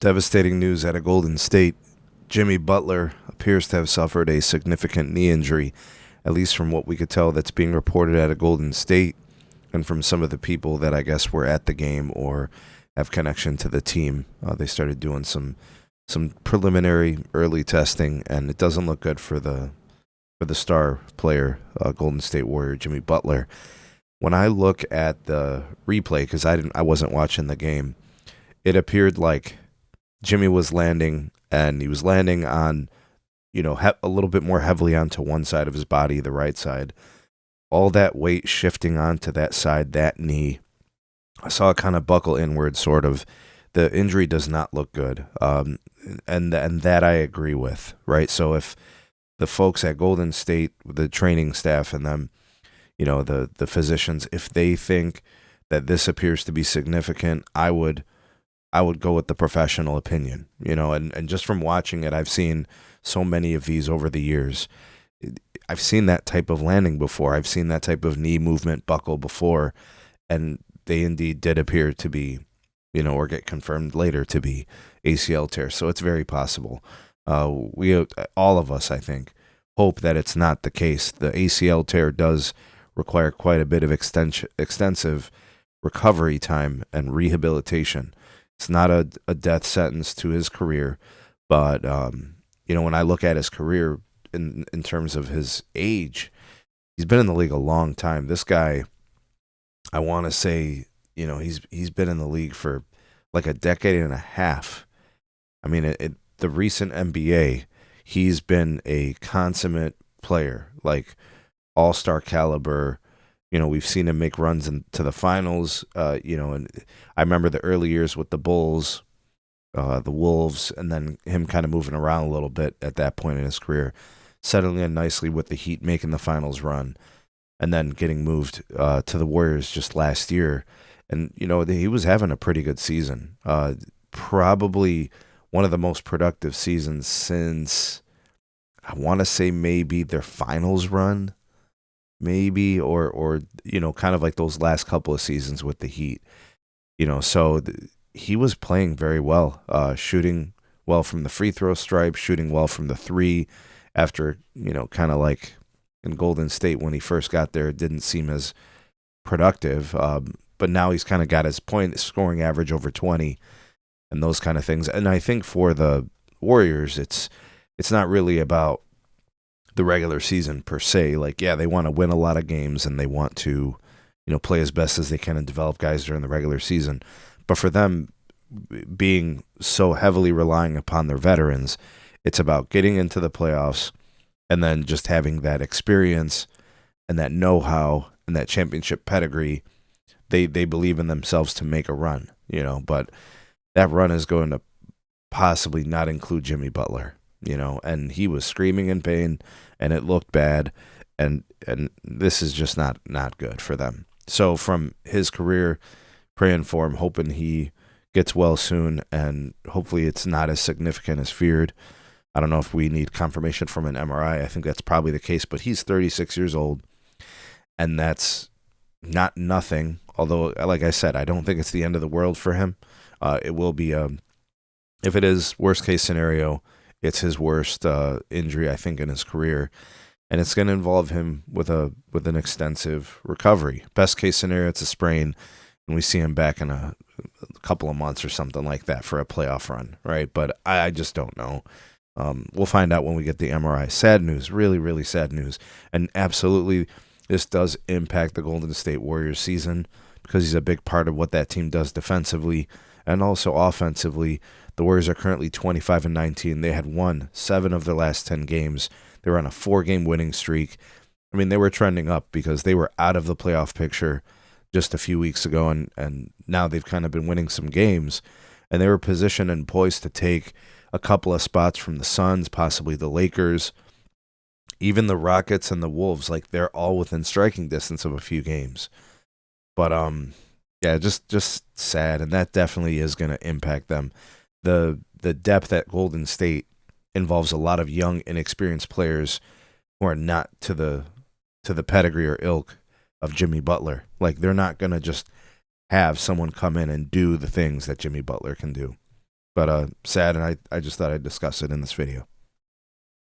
Devastating news out of Golden State. Jimmy Butler appears to have suffered a significant knee injury, at least from what we could tell that's being reported out of Golden State and from some of the people that I guess were at the game or have connection to the team. They started doing some preliminary early testing, and it doesn't look good for the star player, Golden State Warrior Jimmy Butler. When I look at the replay, because I wasn't watching the game, it appeared like Jimmy was landing, and he was landing on, a little bit more heavily onto one side of his body, the right side. All that weight shifting onto that side, that knee. I saw it kind of buckle inward, sort of. The injury does not look good, and that I agree with, right? So if the folks at Golden State, the training staff, and them, the physicians, if they think that this appears to be significant, I would go with the professional opinion, and just from watching it, I've seen so many of these over the years. I've seen that type of landing before. I've seen that type of knee movement buckle before, and they indeed did appear to be, or get confirmed later to be ACL tear. So it's very possible. We all of us, I think, hope that it's not the case. The ACL tear does require quite a bit of extensive recovery time and rehabilitation. It's not a death sentence to his career, but when I look at his career in terms of his age, he's been in the league a long time. This guy, I want to say, he's been in the league for like a decade and a half. I mean, the recent NBA, he's been a consummate player, like all-star caliber. We've seen him make runs into the finals, and I remember the early years with the Bulls, the Wolves, and then him kind of moving around a little bit at that point in his career, settling in nicely with the Heat, making the finals run, and then getting moved to the Warriors just last year. And, he was having a pretty good season. Probably one of the most productive seasons since, I want to say, maybe their finals run, maybe, or kind of like those last couple of seasons with the Heat. So he was playing very well, shooting well from the free throw stripe, shooting well from the three. After kind of like in Golden State when he first got there, it didn't seem as productive. But now he's kind of got his point scoring average over 20 and those kind of things. And I think for the Warriors, it's not really about the regular season per se. Like, yeah, they want to win a lot of games and they want to, play as best as they can and develop guys during the regular season. But for them, being so heavily relying upon their veterans, it's about getting into the playoffs and then just having that experience and that know-how and that championship pedigree. They believe in themselves to make a run, but that run is going to possibly not include Jimmy Butler, and he was screaming in pain and it looked bad, and this is just not good for them. So from his career, praying for him, hoping he gets well soon, and hopefully it's not as significant as feared. I don't know if we need confirmation from an MRI. I think that's probably the case, but he's 36 years old, and that's not nothing. Although, like I said, I don't think it's the end of the world for him. It will be, if it is worst case scenario, it's his worst injury, I think, in his career, and it's going to involve him with an extensive recovery. Best case scenario, it's a sprain, and we see him back in a couple of months or something like that for a playoff run, right? But I just don't know. We'll find out when we get the MRI. Sad news, really, really sad news. And absolutely, this does impact the Golden State Warriors season because he's a big part of what that team does defensively and also offensively. The Warriors are currently 25-19. They had won 7 of their last 10 games. They were on a 4-game winning streak. I mean, they were trending up because they were out of the playoff picture just a few weeks ago, and now they've kind of been winning some games, and they were positioned and poised to take a couple of spots from the Suns, possibly the Lakers, even the Rockets and the Wolves. Like, they're all within striking distance of a few games. But yeah, just sad, and that definitely is going to impact them. The depth at Golden State involves a lot of young, inexperienced players who are not to the pedigree or ilk of Jimmy Butler. Like, they're not going to just have someone come in and do the things that Jimmy Butler can do. But sad, and I just thought I'd discuss it in this video.